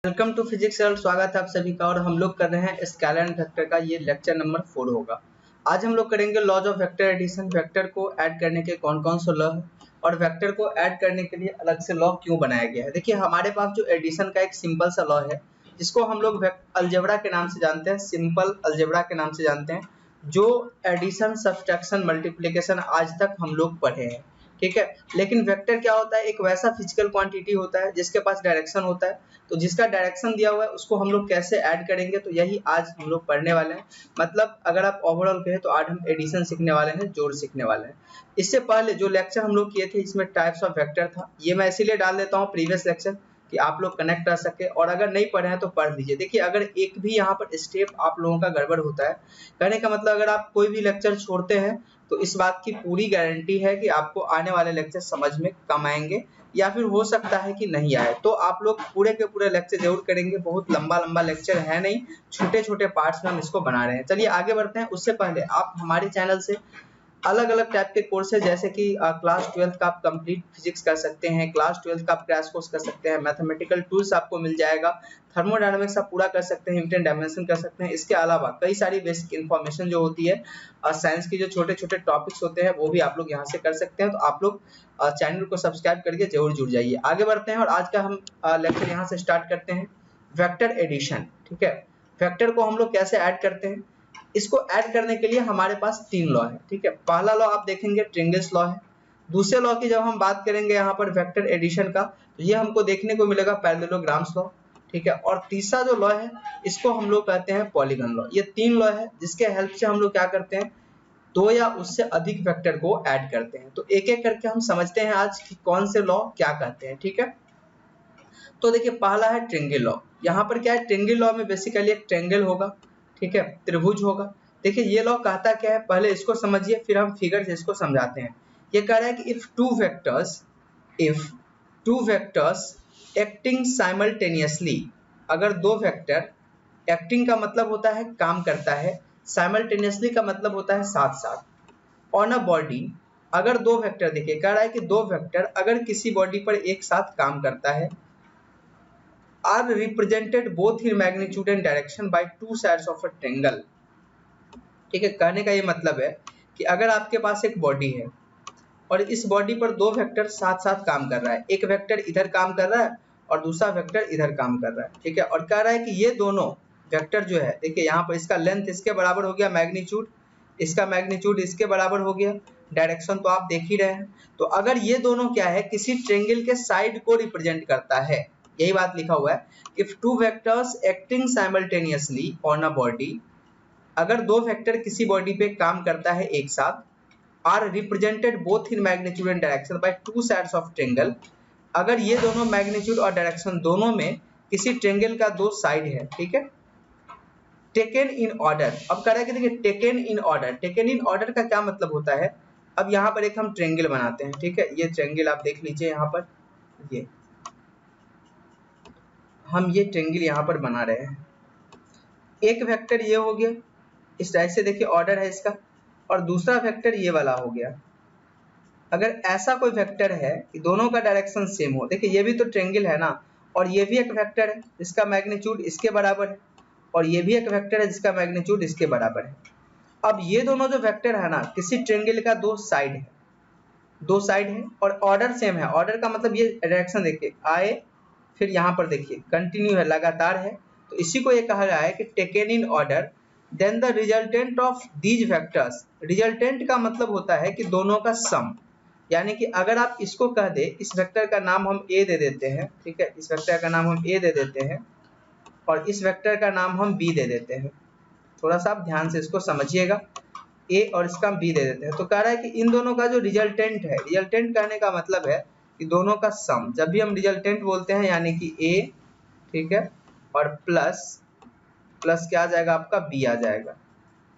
Welcome to physics world. स्वागत है आप सभी का। और हम लोग कर रहे हैं स्केलर एंड वेक्टर का, ये लेक्चर नंबर 4 होगा। आज हम लोग करेंगे laws of vector addition. Vector को ऐड करने के कौन कौन से लॉ है और वेक्टर को ऐड करने के लिए अलग से लॉ क्यों बनाया गया है। देखिए, हमारे पास जो एडिशन का एक सिंपल सा लॉ है जिसको हम लोग अलजेब्रा के नाम से जानते हैं, सिंपल अलजेब्रा के नाम से जानते हैं, जो एडिशन, सब्सट्रैक्शन, मल्टीप्लिकेशन आज तक हम लोग पढ़े हैं, ठीक है। लेकिन वेक्टर क्या होता है? एक वैसा फिजिकल क्वांटिटी होता है जिसके पास डायरेक्शन होता है। तो जिसका डायरेक्शन दिया हुआ है उसको हम लोग कैसे ऐड करेंगे, तो यही आज हम लोग पढ़ने वाले हैं। मतलब अगर आप ओवरऑल कहें तो आज हम एडिशन सीखने वाले हैं, जोड़ सीखने वाले हैं। इससे पहले जो लेक्चर हम लोग किए थे इसमें टाइप्स ऑफ वेक्टर था, ये मैं इसीलिए डाल देता हूँ प्रीवियस लेक्चर कि आप लोग कनेक्ट कर सके। और अगर नहीं पढ़े हैं तो पढ़ लीजिए। देखिए, अगर एक भी यहाँ पर स्टेप आप लोगों का गड़बड़ होता है, कहने का मतलब अगर आप कोई भी लेक्चर छोड़ते हैं तो इस बात की पूरी गारंटी है कि आपको आने वाले लेक्चर समझ में कम आएंगे या फिर हो सकता है कि नहीं आए। तो आप लोग पूरे के पूरे लेक्चर जरूर करेंगे। बहुत लंबा लंबा लेक्चर है नहीं, छोटे छोटे पार्ट्स में हम इसको बना रहे हैं। चलिए आगे बढ़ते हैं। उससे पहले आप हमारे चैनल से अलग अलग टाइप के कोर्स है, जैसे कि क्लास 12 का आप कंप्लीट फिजिक्स कर सकते हैं, क्लास 12 का आप क्रैश कोर्स कर सकते हैं, मैथमेटिकल टूल्स आपको मिल जाएगा, थर्मोडायनामिक्स आप पूरा कर सकते हैं, न्यूटन डायमेंशन कर सकते हैं। इसके अलावा कई सारी बेसिक इन्फॉर्मेशन जो होती है, साइंस की जो छोटे छोटे टॉपिक्स होते हैं वो भी आप लोग यहाँ से कर सकते हैं। तो आप लोग चैनल को सब्सक्राइब करके जरूर जुड़ जाइए। आगे बढ़ते हैं और आज का हम लेक्चर यहाँ से स्टार्ट करते हैं। वेक्टर एडिशन, ठीक है। वेक्टर को हम लोग कैसे ऐड करते हैं, इसको ऐड करने के लिए हमारे पास 3 लॉ है, ठीक है। पहला लॉ आप देखेंगे ट्रिंगल्स लॉ है। दूसरे लॉ की जब हम बात करेंगे यहाँ पर वेक्टर एडिशन का, तो ये हमको देखने को मिलेगा पैरेललोग्राम्स लॉ, ठीक है। और तीसरा जो लॉ है इसको हम लोग कहते हैं पॉलीगन लॉ। ये 3 लॉ है जिसके हेल्प से हम लोग क्या करते हैं, 2 या उससे अधिक वेक्टर को ऐड करते हैं। तो एक एक करके हम समझते हैं आज कि कौन से लॉ क्या कहते हैं, ठीक है। तो देखिए, पहला है ट्रिंगल लॉ। यहाँ पर क्या है, ट्रिंगल लॉ में बेसिकली एक ट्रायंगल होगा, ठीक है, त्रिभुज होगा। देखिए ये लॉ कहता क्या है, पहले इसको समझिए फिर हम फिगर से इसको समझाते हैं। ये कह रहा है कि if two vectors acting simultaneously, अगर दो वेक्टर, एक्टिंग का मतलब होता है काम करता है, साइमल्टेनियसली का मतलब होता है साथ साथ, ऑन अ बॉडी, अगर दो वेक्टर, देखिए कह रहा है कि दो वेक्टर अगर किसी बॉडी पर एक साथ काम करता है, are represented both in magnitude and direction by two sides of a triangle, ठीक है। कहने का ये मतलब है कि अगर आपके पास एक बॉडी है और इस बॉडी पर दो वेक्टर साथ साथ काम कर रहा है, एक वेक्टर इधर काम कर रहा है और दूसरा वेक्टर इधर काम कर रहा है, ठीक है। और कह रहा है कि ये दोनों वेक्टर जो है, देखिए यहाँ पर इसका लेंथ इसके बराबर हो गया, मैग्नीट्यूड इसका मैग्नीट्यूड इसके बराबर हो गया, डायरेक्शन तो आप देख ही रहे हैं। तो अगर ये दोनों क्या है, किसी ट्रायंगल के साइड को रिप्रेजेंट करता है, यही बात लिखा हुआ है। If two vectors acting simultaneously on a body, अगर दो वेक्टर किसी बॉडी पे काम करता है एक साथ, are represented both in magnitude and direction by two sides of triangle, अगर ये दोनों मैग्नीट्यूड और डायरेक्शन दोनों में किसी ट्रायंगल का दो साइड है, ठीक है, टेकन इन ऑर्डर। अब कह रहा है कि देखिए taken in order, taken in order का क्या मतलब होता है। अब यहाँ पर एक हम ट्रायंगल बनाते हैं, ठीक है। ये ट्रायंगल आप देख लीजिए, यहाँ पर ये हम ये ट्रायंगल यहाँ पर बना रहे हैं। एक वेक्टर ये हो गया, इस टाइप से देखिए ऑर्डर है इसका, और दूसरा वेक्टर ये वाला हो गया। अगर ऐसा कोई वेक्टर है कि दोनों का डायरेक्शन सेम हो, देखिए ये भी तो ट्रायंगल है ना, और ये भी एक वेक्टर है जिसका मैग्नीट्यूड इसके बराबर है, और ये भी एक वेक्टर है जिसका मैग्नीट्यूड इसके बराबर है। अब ये दोनों जो वेक्टर है ना, किसी ट्रायंगल का दो साइड है, दो साइड है और ऑर्डर सेम है। ऑर्डर का मतलब ये डायरेक्शन देखिए आए, फिर यहाँ पर देखिए कंटिन्यू है, लगातार है। तो इसी को ये कहा गया है कि taken in order, then the resultant of these vectors, resultant का मतलब होता है कि दोनों का सम, यानी कि अगर आप इसको कह दे, इस वेक्टर का नाम हम ए दे देते हैं, ठीक है, इस वेक्टर का नाम हम ए दे देते हैं और इस वेक्टर का नाम हम बी दे देते हैं। थोड़ा सा आप ध्यान से इसको समझिएगा, ए और इसका बी दे देते हैं। तो कह रहा है कि इन दोनों का जो रिजल्टेंट है, रिजल्टेंट कहने का मतलब है कि दोनों का सम, जब भी हम रिजल्टेंट बोलते हैं यानी कि ए, ठीक है, और प्लस प्लस क्या आ जाएगा आपका, बी आ जाएगा,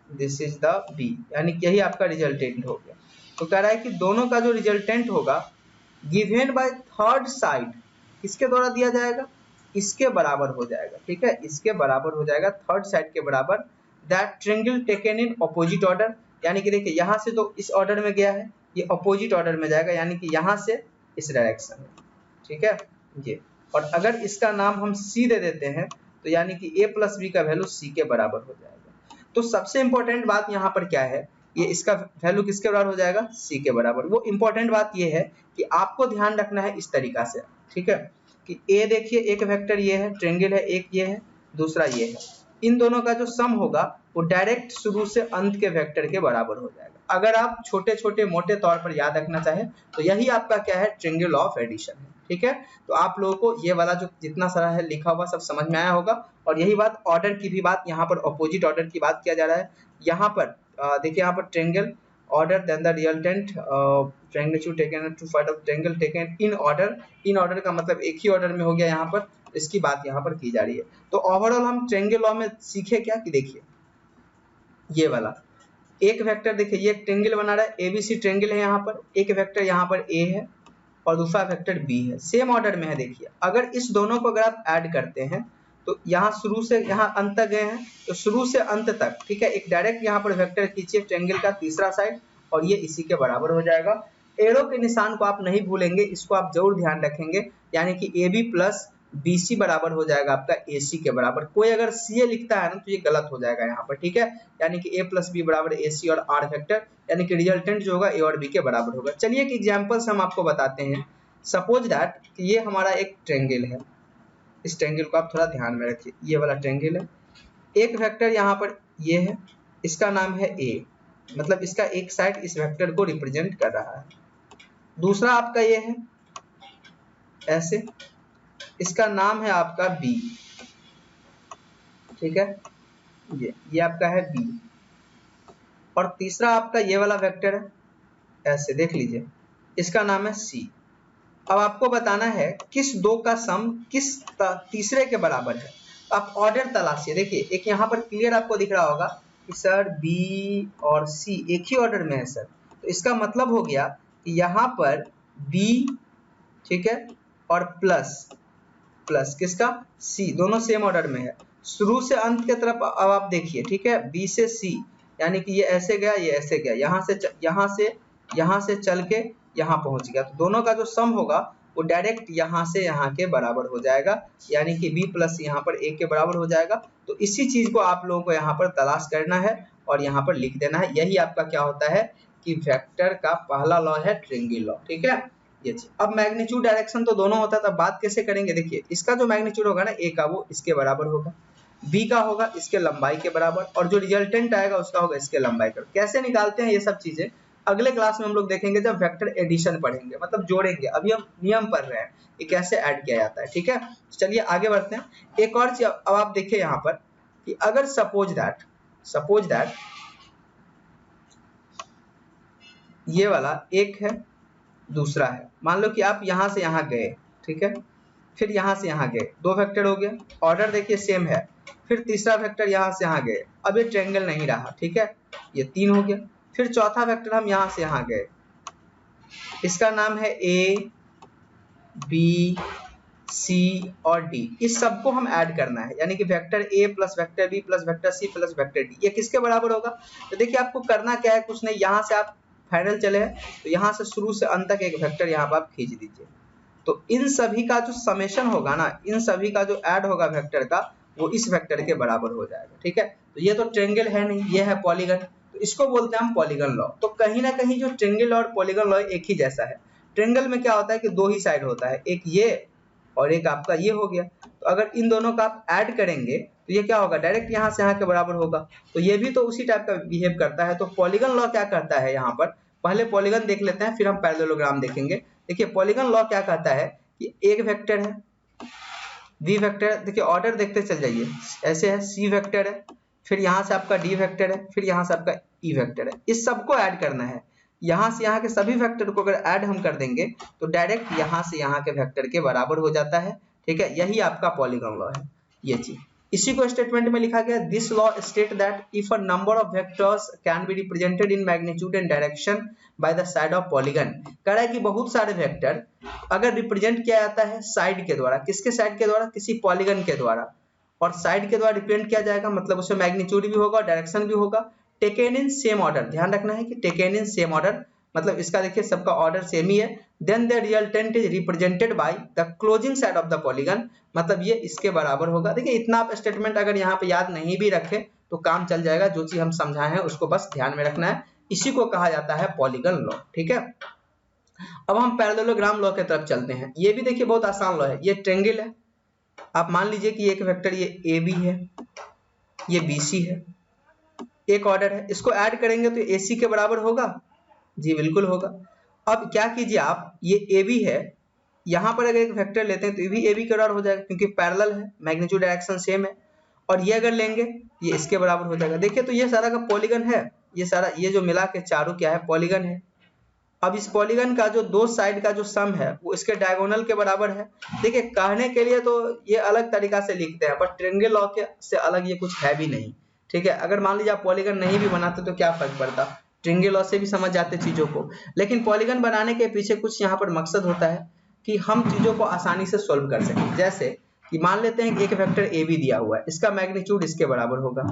दिस इज द बी, यानी कि यही आपका रिजल्टेंट हो गया। तो कह रहा है कि दोनों का जो रिजल्टेंट होगा गिवन बाय थर्ड साइड, किसके द्वारा दिया जाएगा, इसके बराबर हो जाएगा, ठीक है, इसके बराबर हो जाएगा, थर्ड साइड के बराबर, that triangle taken in opposite order, यानी कि देखिए यहाँ से तो इस ऑर्डर में गया है, ये ऑपोजिट ऑर्डर में जाएगा, यानी कि यहाँ से इस डायरेक्शन में, ठीक है। ये और अगर इसका नाम हम सी दे देते हैं तो यानी कि a प्लस बी का वैल्यू सी के बराबर हो जाएगा। तो सबसे इंपॉर्टेंट बात यहाँ पर क्या है, ये इसका वैल्यू किसके बराबर हो जाएगा, सी के बराबर। वो इंपॉर्टेंट बात ये है कि आपको ध्यान रखना है इस तरीका से, ठीक है, कि ए देखिए एक वेक्टर ये है, ट्रायंगल है, एक ये है, दूसरा ये है, इन दोनों का जो सम होगा वो डायरेक्ट शुरू से अंत के वेक्टर के बराबर हो जाएगा। अगर आप छोटे छोटे मोटे तौर पर याद रखना चाहें तो यही आपका क्या है, ट्रायंगल ऑफ एडिशन है, ठीक है। तो आप लोगों को ये वाला जो जितना सारा है लिखा हुआ सब समझ में आया होगा। और यही बात ऑर्डर की भी बात, यहाँ पर अपोजिट ऑर्डर की बात किया जा रहा है। यहाँ पर देखिए, यहाँ पर triangle order then the resultant triangle taken to find out triangle taken in order. In order का मतलब एक ही ऑर्डर में हो गया, यहाँ पर इसकी बात यहाँ पर की जा रही है। तो ओवरऑल हम ट्रायंगल लॉ में सीखे क्या, कि देखिए ये वाला एक वेक्टर, देखिए ये एक ट्रायंगल बना रहा है, एबीसी ट्रायंगल है, यहाँ पर एक वेक्टर यहाँ पर ए है और दूसरा वेक्टर बी है, सेम ऑर्डर में है। देखिए अगर इस दोनों को अगर आप ऐड करते हैं तो यहाँ शुरू से यहाँ अंत तक गए हैं, तो शुरू से अंत तक, ठीक है, एक डायरेक्ट यहाँ पर वेक्टर खींचिए ट्रायंगल का तीसरा साइड और ये इसी के बराबर हो जाएगा। एरो के निशान को आप नहीं भूलेंगे, इसको आप जरूर ध्यान रखेंगे, यानी कि A B plus B C बराबर हो जाएगा आपका ए सी के बराबर। कोई अगर सी ए लिखता है ना तो ये गलत हो जाएगा यहाँ पर, ठीक है, यानी कि ए प्लस बी बराबर ए सी और आर वेक्टर, यानी कि रिजल्टेंट जो होगा ए और बी के बराबर होगा। चलिए एक एग्जाम्पल से हम आपको बताते हैं। सपोज दैट कि ये हमारा एक ट्रायंगल है, इस ट्रायंगल को आप थोड़ा ध्यान में रखिए, ये वाला ट्रायंगल है, एक वेक्टर यहाँ पर ये है, इसका नाम है ए, मतलब इसका एक साइड इस वेक्टर को रिप्रेजेंट कर रहा है, दूसरा आपका ये है ऐसे, इसका नाम है आपका बी, ठीक है, ये आपका है बी, और तीसरा आपका ये वाला वेक्टर है ऐसे, देख लीजिए, इसका नाम है सी। अब आपको बताना है किस दो का सम किस तीसरे के बराबर है। आप ऑर्डर तलाशिए। देखिए एक यहाँ पर क्लियर आपको दिख रहा होगा कि सर बी और सी एक ही ऑर्डर में है सर, तो इसका मतलब हो गया कि यहाँ पर बी, ठीक है, और प्लस प्लस किसका, सी, दोनों सेम ऑर्डर में है। शुरू से अंत की तरफ अब आप देखिए, ठीक है, बी से सी, यानी कि ये ऐसे गया, ये ऐसे गया, यहाँ से चल के यहाँ पहुंच गया, तो दोनों का जो सम होगा वो डायरेक्ट यहाँ से यहाँ के बराबर हो जाएगा, यानी कि b प्लस यहाँ पर a के बराबर हो जाएगा। तो इसी चीज को आप लोगों को यहाँ पर तलाश करना है और यहाँ पर लिख देना है। यही आपका क्या होता है कि वेक्टर का पहला लॉ है ट्रायंगल लॉ, ठीक है, ये चीज। अब मैग्नीट्यूड डायरेक्शन तो दोनों होता है, तब बात कैसे करेंगे। देखिए इसका जो मैग्नीट्यूड होगा ना a का, वो इसके बराबर होगा, b का होगा इसके लंबाई के बराबर, और जो रिजल्टेंट आएगा उसका होगा इसके लंबाई का। कैसे निकालते हैं ये सब चीजें अगले क्लास में हम लोग देखेंगे, जब वेक्टर एडिशन पढ़ेंगे, मतलब जोड़ेंगे। अभी हम नियम पढ़ रहे हैं कि कैसे ऐड किया जाता है, ठीक है। चलिए आगे बढ़ते हैं। एक और चीज अब आप देखिए यहाँ पर कि अगर सपोज दैट ये वाला एक है, दूसरा है, मान लो कि आप यहाँ से यहाँ गए, ठीक है, फिर यहाँ से यहाँ गए, दो वेक्टर हो गया, ऑर्डर देखिए सेम है, फिर तीसरा वेक्टर यहाँ से यहाँ गए, अब ये ट्रायंगल नहीं रहा, ठीक है, ये 3 हो गया, फिर चौथा वेक्टर हम यहाँ से यहाँ गए, इसका नाम है ए बी सी और डी, इस सबको हम ऐड करना है, यानी कि vector A plus vector B plus vector C plus vector D, ये किसके बराबर होगा। तो देखिए आपको करना क्या है, कुछ नहीं, यहाँ से आप फाइनल चले हैं तो यहाँ से शुरू से अंत तक एक वेक्टर यहाँ पर आप खींच दीजिए, तो इन सभी का जो समेशन होगा ना, इन सभी का जो ऐड होगा वेक्टर का, वो इस वेक्टर के बराबर हो जाएगा, ठीक है। तो ये तो ट्रायंगल है नहीं, ये है पॉलीगन, तो इसको बोलते हैं हम पॉलीगन लॉ। तो कहीं ना कहीं जो ट्रायंगल और पॉलीगन लॉ एक ही जैसा है। ट्रायंगल में क्या होता है कि दो ही साइड होता है, एक ये और एक आपका ये हो गया, तो अगर इन दोनों का आप ऐड करेंगे तो ये क्या होगा, डायरेक्ट यहाँ से यहाँ के बराबर होगा, तो ये भी तो उसी टाइप का बिहेव करता है। तो पॉलीगन लॉ क्या करता है, यहाँ पर पहले पॉलीगन देख लेते हैं, फिर हम पैरेललोग्राम देखेंगे। देखिए पॉलीगन लॉ क्या कहता है कि एक वेक्टर है, बी वेक्टर, देखिए ऑर्डर देखते चल जाइए, ऐसे है, सी वेक्टर है, फिर यहाँ से आपका डी वेक्टर है, फिर यहाँ से आपका ई वेक्टर है, इस सबको ऐड करना है। यहाँ से यहाँ के सभी वेक्टर को अगर ऐड हम कर देंगे तो डायरेक्ट यहाँ से यहाँ के वेक्टर के बराबर हो जाता है, ठीक है। यही आपका पॉलीगन लॉ है, ये चीज। इसी को स्टेटमेंट में लिखा गया, this law state that if a number of vectors can be represented in magnitude and direction by the side of polygon. कह रहा है कि बहुत सारे वेक्टर अगर रिप्रेजेंट किया जाता है साइड के द्वारा, किसके साइड के द्वारा, किसी पॉलीगन के द्वारा, और साइड के द्वारा रिप्रेजेंट किया जाएगा, मतलब उसमें मैग्नीट्यूड भी होगा और डायरेक्शन भी होगा, टेकन इन सेम ऑर्डर। ध्यान रखना है कि टेकन इन सेम ऑर्डर, मतलब इसका देखिए सबका ऑर्डर सेम ही है। Then the resultant is represented by the closing side of the polygon, मतलब ये इसके बराबर होगा। देखिए इतना आप स्टेटमेंट अगर यहाँ पे याद नहीं भी रखे तो काम चल जाएगा, जो चीज हम समझाए हैं उसको बस ध्यान में रखना है। इसी को कहा जाता है पॉलीगन लॉ, ठीक है। अब हम पैरेललोग्राम लॉ की तरफ चलते हैं। ये भी देखिए बहुत आसान लॉ है। ये ट्रायंगल है, आप मान लीजिए कि एक वेक्टर ये ए बी है, ये बी सी है, एक ऑर्डर है, इसको ऐड करेंगे तो ए सी के बराबर होगा, जी बिल्कुल होगा। अब क्या कीजिए आप, ये ए बी है, यहाँ पर अगर एक वेक्टर लेते हैं तो ये भी ए बी के बराबर हो जाएगा क्योंकि पैरेलल है, मैग्नीट्यूड डायरेक्शन सेम है। और ये अगर लेंगे ये इसके बराबर हो जाएगा। देखिए तो ये सारा का पॉलीगन है, ये सारा ये जो मिला के चारों क्या है, पॉलीगन है। अब इस पॉलीगन का जो दो साइड का जो सम है वो इसके डायगोनल के बराबर है। देखिए कहने के लिए तो ये अलग तरीका से लिखते हैं, बट ट्रायंगल लॉ के से अलग ये कुछ है भी नहीं, ठीक है। अगर मान लीजिए आप पॉलीगन नहीं भी बनाते तो क्या फर्क पड़ता, ट्रायंगल लॉ से भी समझ जाते चीजों को। लेकिन पॉलीगन बनाने के पीछे कुछ यहाँ पर मकसद होता है कि हम चीजों को आसानी से सोल्व कर सकें। जैसे कि मान लेते हैं कि एक वेक्टर ए बी दिया हुआ है, इसका मैग्नीट्यूड इसके बराबर होगा,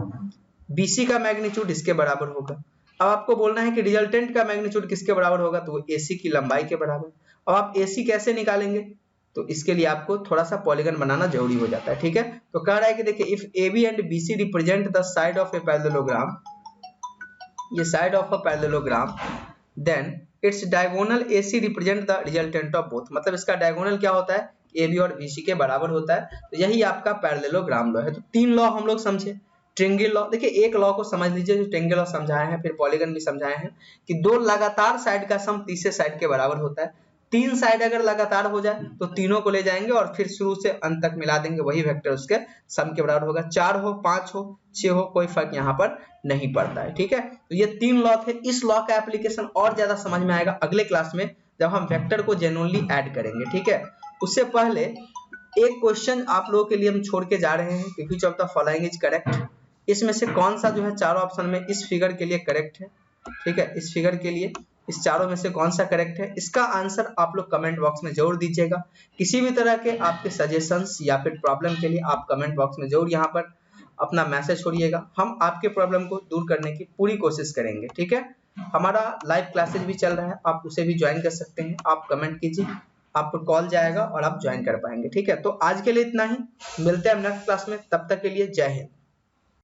बीसी का मैग्नीट्यूड इसके बराबर होगा। अब आपको बोलना है कि रिजल्टेंट का मैग्नीट्यूड किसके बराबर होगा, तो वो एसी की लंबाई के बराबर। अब आप एसी कैसे निकालेंगे, तो इसके लिए आपको थोड़ा सा पॉलीगन बनाना जरूरी हो जाता है, ठीक है। तो कह रहा है कि देखिए if AB and BC represent the side of a parallelogram, ये side of a parallelogram, then it's diagonal AC represent the resultant of both, मतलब इसका डायगोनल क्या होता है, AB और BC के बराबर होता है। तो यही आपका पैरेललोग्राम लॉ है। तो तीन लॉ हम लोग समझे। ट्रायंगल लॉ, देखिए एक लॉ को समझ लीजिए जो ट्रायंगल लॉ समझाए हैं, फिर पॉलीगन भी समझाए हैं कि दो लगातार साइड का सम तीसरे साइड के बराबर होता है। तीन साइड अगर लगातार हो जाए तो तीनों को ले जाएंगे और फिर शुरू से अंत तक मिला देंगे, वही वेक्टर उसके सम के बराबर होगा। 4 हो, 5 हो, 6 हो, कोई फर्क यहाँ पर नहीं पड़ता है, ठीक है। तो ये तीन लॉ थे। इस लॉ का एप्लीकेशन और ज्यादा समझ में आएगा अगले क्लास में जब हम वेक्टर को जेन्युइनली ऐड करेंगे, ठीक है। उससे पहले एक क्वेश्चन आप लोगों के लिए हम छोड़ के जा रहे हैं कि which of the following is correct, इसमें से कौन सा जो है चारों ऑप्शन में इस फिगर के लिए करेक्ट है, ठीक है। इस फिगर के लिए इस चारों में से कौन सा करेक्ट है, इसका आंसर आप लोग कमेंट बॉक्स में जरूर दीजिएगा। किसी भी तरह के आपके सजेशंस या फिर प्रॉब्लम के लिए आप कमेंट बॉक्स में जरूर यहाँ पर अपना मैसेज छोड़िएगा। हम आपके प्रॉब्लम को दूर करने की पूरी कोशिश करेंगे, ठीक है। हमारा लाइव क्लासेज भी चल रहा है, आप उसे भी ज्वाइन कर सकते हैं। आप कमेंट कीजिए, आपको कॉल जाएगा और आप ज्वाइन कर पाएंगे, ठीक है। तो आज के लिए इतना ही, मिलते हैं नेक्स्ट क्लास में, तब तक के लिए जय हिंद।